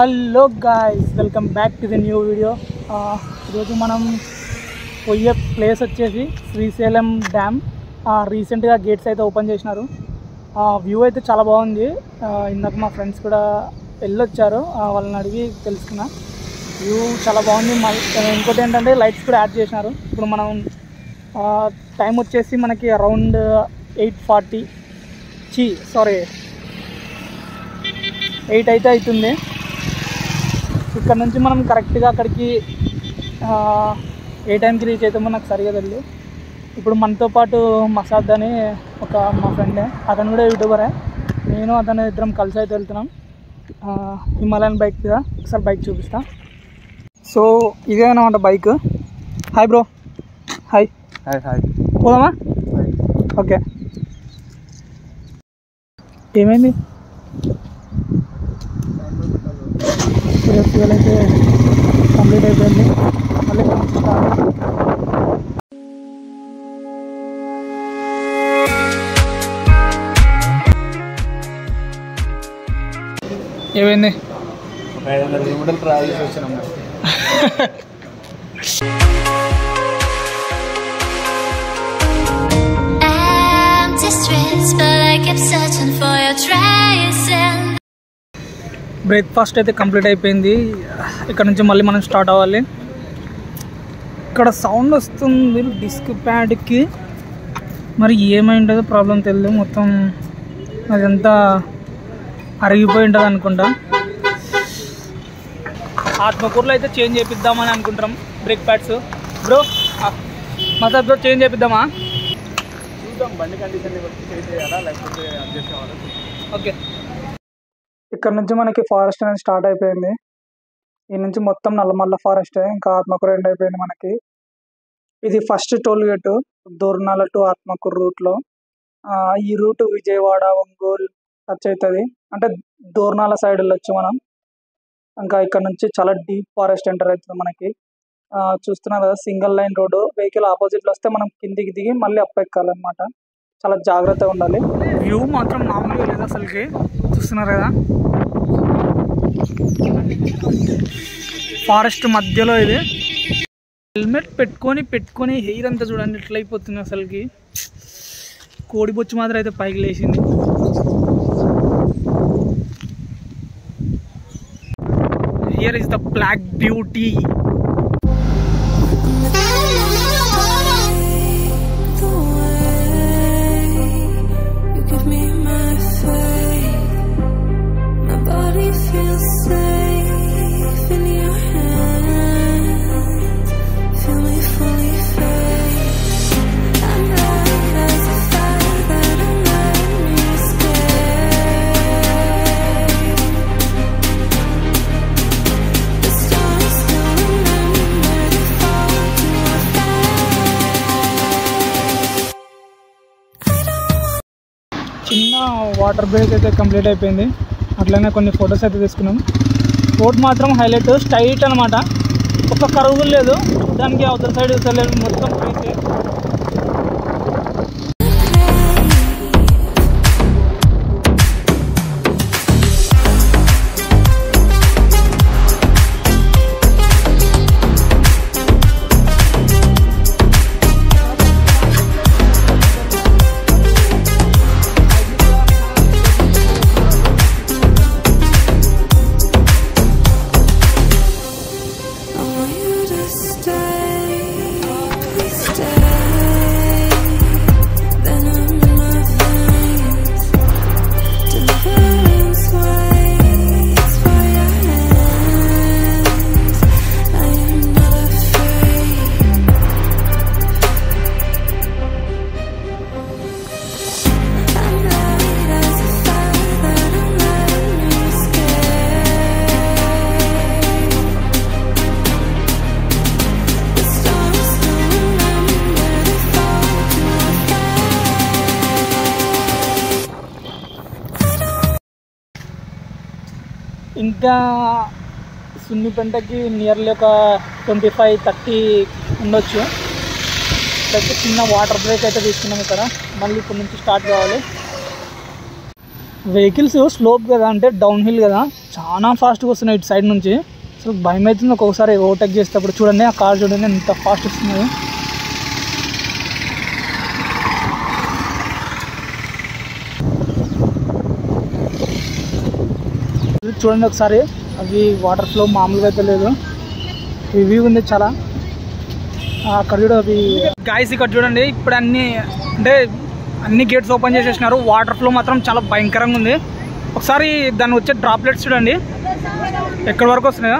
Hello guys, welcome back to the new video. ఈరోజు మనం పోయే ప్లేస్ వచ్చేసి శ్రీశైలం డ్యామ్. రీసెంట్గా గేట్స్ అయితే ఓపెన్ చేసినారు. వ్యూ అయితే చాలా బాగుంది. ఇందాక మా ఫ్రెండ్స్ కూడా వెళ్ళొచ్చారు, వాళ్ళని అడిగి తెలుసుకున్నా. వ్యూ చాలా బాగుంది. ఇంకోటి ఏంటంటే లైట్స్ కూడా యాడ్ చేసినారు. ఇప్పుడు మనం టైం వచ్చేసి మనకి అరౌండ్ 8 అయితే అవుతుంది. ఇక్కడ నుంచి మనం కరెక్ట్గా అక్కడికి ఏ టైంకి రీచ్ అవుతామో నాకు సరిగా తెలియదు. ఇప్పుడు మనతో పాటు మసాద్ అని మా ఫ్రెండే, అతను కూడా యూట్యూబరే. నేను అతను ఇద్దరం కలిసి అయితే వెళ్తున్నాం హిమాలయన్ బైక్ మీద. ఒకసారి బైక్ చూపిస్తా. సో ఇదే అన్నమాట bike. Hi bro. Hi hi hi పోదామా? ఓకే. ఏమైంది? ఫ్యూయల్ అయితే కంప్లీట్ అయిపోయింది. మళ్ళీ ఏమైంది? 500 కిలోమీటర్లు ట్రావెల్ చేసి వచ్చినాం. బ్రేక్ఫాస్ట్ అయితే కంప్లీట్ అయిపోయింది. ఇక్కడ నుంచి మళ్ళీ మనం స్టార్ట్ అవ్వాలి. ఇక్కడ సౌండ్ వస్తుంది డిస్క్ ప్యాడ్కి, మరి ఏమై ఉంటుందో ప్రాబ్లం తెలియదు. మొత్తం అదంతా అరిగిపోయి ఉంటుంది అనుకుంటా. ఆత్మకూరులో అయితే చేంజ్ చేపిద్దామని అనుకుంటాం brake pads. Bro massage bro, change చేపిద్దామా? చూద్దాం, బండి కండిషన్ బట్టి చేంజ్ చేయాలా లేకపోతే అడ్జస్ట్ అవ్వాలి. ఓకే. ఇక్కడ నుంచి మనకి ఫారెస్ట్ అనేది స్టార్ట్ అయిపోయింది. ఈ నుంచి మొత్తం నల్లమల్ల ఫారెస్ట్, ఇంకా ఆత్మకూరు ఎండ్ అయిపోయింది మనకి. ఇది first toll gate Dornala to Atmakur రూట్లో. ఈ రూట్ విజయవాడ, ఒంగోలు టచ్ అవుతుంది. అంటే దూర్నాల సైడ్ వెళ్ళొచ్చు మనం. ఇంకా ఇక్కడ నుంచి చాలా డీప్ ఫారెస్ట్ ఎంటర్ అవుతుంది మనకి. చూస్తున్నారు కదా, సింగిల్ లైన్ రోడ్డు. వెహికల్ ఆపోజిట్లో వస్తే మనం కిందికి దిగి మళ్ళీ అప్ ఎక్కాలన్నమాట. చాలా జాగ్రత్తగా ఉండాలి. వ్యూ మాత్రం మామూలుగా లేదు అసలుకి. చూస్తున్నారు కదా, ఫారెస్ట్ మధ్యలో ఇది. హెల్మెట్ పెట్టుకొని హెయిర్ అంతా చూడండి ఎట్లా అయిపోతుంది అసలుకి. కోడి బొచ్చు మాత్రం అయితే పైకి లేచింది. Here is the black beauty. చిన్న వాటర్ బ్రేక్ అయితే కంప్లీట్ అయిపోయింది. అట్లనే కొన్ని ఫొటోస్ అయితే తీసుకున్నాం. రోడ్ మాత్రం హైలైట్, స్ట్రైట్ అనమాట. ఒక్క కరువు లేదు, దానికి అవతల సైడ్ వెళ్ళలేదు, మొత్తం ఫ్రీసే. ఇంకా సున్నిపెంటకి నియర్లీ ఒక 25-30 ఉండొచ్చు. అయితే చిన్న వాటర్ బ్రేక్ అయితే తీసుకున్నాం ఇక్కడ. మళ్ళీ ఇక్కడ నుంచి స్టార్ట్ కావాలి. వెహికల్స్ స్లోప్ కదా, అంటే డౌన్ హిల్ కదా, చాలా ఫాస్ట్గా వస్తున్నాయి ఇటు సైడ్ నుంచి. అసలు భయం అవుతుంది ఒక్కొక్కసారి ఓవర్టేక్ చేసేటప్పుడు. చూడండి ఆ కార్ చూడండి ఎంత ఫాస్ట్ వస్తుంది. చూడండి ఒకసారి, అవి వాటర్ ఫ్లో మామూలుగా అయితే లేదు, హెవీ ఉంది చాలా. అక్కడ చూడ అవి గాయస్, ఇక్కడ చూడండి ఇప్పుడు అన్ని గేట్స్ ఓపెన్ చేసేసినారు. వాటర్ ఫ్లో మాత్రం చాలా భయంకరంగా ఉంది. ఒకసారి దాన్ని వచ్చే డ్రాప్లెట్స్ చూడండి ఎక్కడి వరకు వస్తున్నాయో.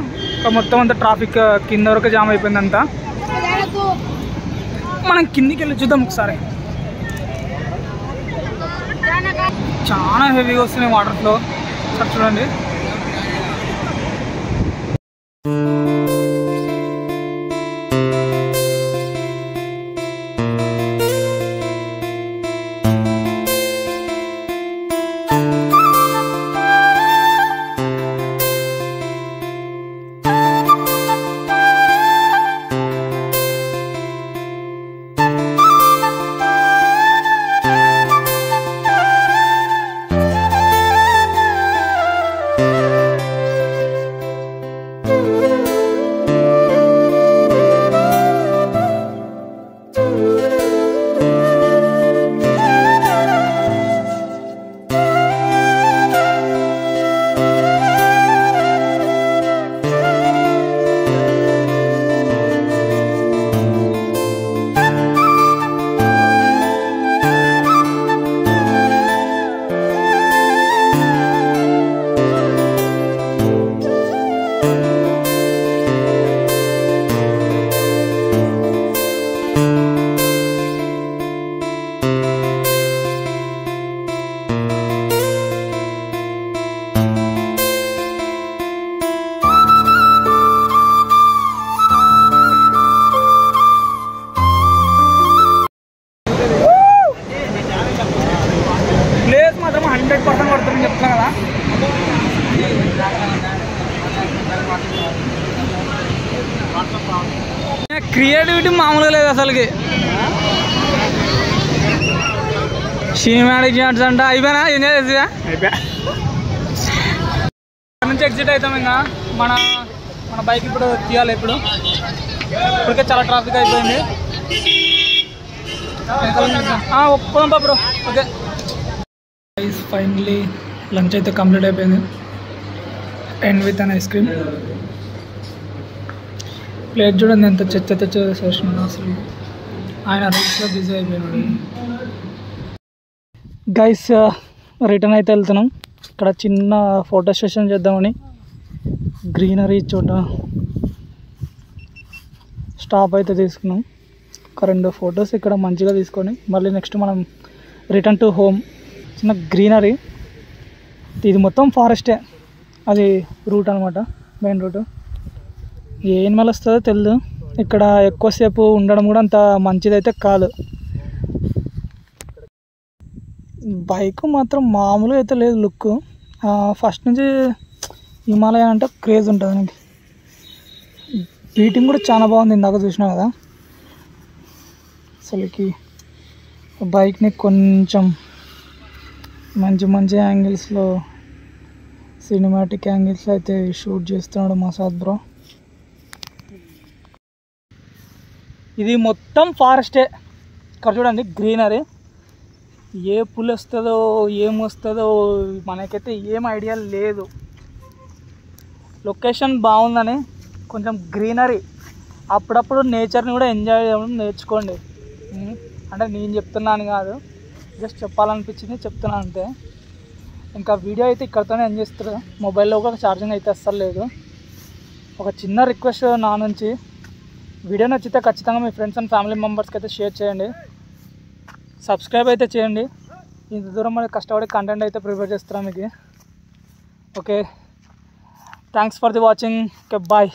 మొత్తం అంతా ట్రాఫిక్ కింద వరకు జామ్ అయిపోయిందంతా. మనం కిందికి వెళ్ళి చూద్దాం ఒకసారి. చాలా హెవీగా వస్తున్నాయి వాటర్ ఫ్లో. ఒకసారి చూడండి. ప్లేస్ మాత్రం 100% పడుతుందని చెప్తున్నా కదా. క్రియేటివిటీ మామూలుగా లేదు అసలుకి. సినిమాటిక్ షాట్స్ అంట అయిపోయినా ఎంజాయ్ చేసా నుంచి ఎగ్జిట్ అవుతాం. ఇంకా మన బైక్ ఇప్పుడు తీయాలి. ఇప్పటికే చాలా ట్రాఫిక్ అయిపోయింది. ఒప్పుకోదాం బ్రో. ఓకే ఫైనలీ లంచ్ అయితే కంప్లీట్ అయిపోయింది. And with an ice cream. Plate చూడండి ఎంత చెత్త చేసినాడు అసలు. ఆయన రీల్స్లో బిజీ అయిపోయినాడు. గైస్ రిటర్న్ అయితే వెళ్తున్నాం. ఇక్కడ చిన్న ఫోటో సెషన్ చేద్దామని గ్రీనరీ చోట స్టాప్ అయితే తీసుకున్నాం. ఒక 2 ఫొటోస్ ఇక్కడ మంచిగా తీసుకొని మళ్ళీ నెక్స్ట్ మనం రిటర్న్ టు హోమ్. చిన్న గ్రీనరీ, ఇది మొత్తం ఫారెస్టే. అది రూట్ అనమాట, మెయిన్ రూట్. ఏ ఎనిమల్ వస్తుందో తెలియదు. ఇక్కడ ఎక్కువసేపు ఉండడం కూడా అంత మంచిదైతే కాదు. బైక్ మాత్రం మామూలుగా అయితే లేదు లుక్. ఫస్ట్ నుంచి హిమాలయ అంటే క్రేజ్ ఉంటుంది నాకు. బీటింగ్ కూడా చాలా బాగుంది, ఇందాక చూసినా కదా. అసలుకి బైక్ని కొంచెం మంచి యాంగిల్స్లో, సినిమాటిక్ యాంగిల్స్లో అయితే షూట్ చేస్తున్నాడు మా సాద్ బ్రో. ఇది మొత్తం ఫారెస్టే. ఇక్కడ చూడండి గ్రీనరీ. ఏ పులి వస్తుందో ఏమొస్తుందో మనకైతే ఏం ఐడియా లేదు. లొకేషన్ బాగుందని కొంచెం గ్రీనరీ, అప్పుడప్పుడు నేచర్ని కూడా ఎంజాయ్ చేయడం నేర్చుకోండి. అంటే నేను చెప్తున్నాను కాదు, జస్ట్ చెప్పాలనిపించింది చెప్తున్నాను అంతే. ఇంకా వీడియో అయితే ఇక్కడితోనే ఎండ్ చేస్తారు. మొబైల్లో కూడా ఛార్జింగ్ అయితే అస్సలు లేదు. ఒక చిన్న రిక్వెస్ట్ నా నుంచి, వీడియో నచ్చితే ఖచ్చితంగా మీ ఫ్రెండ్స్ అండ్ ఫ్యామిలీ మెంబర్స్కి అయితే షేర్ చేయండి. సబ్స్క్రైబ్ అయితే చేయండి. ఇంత దూరం మనకి కష్టపడి కంటెంట్ అయితే ప్రిపేర్ చేస్తారా మీకు. Okay, thanks for the watching. Okay, bye.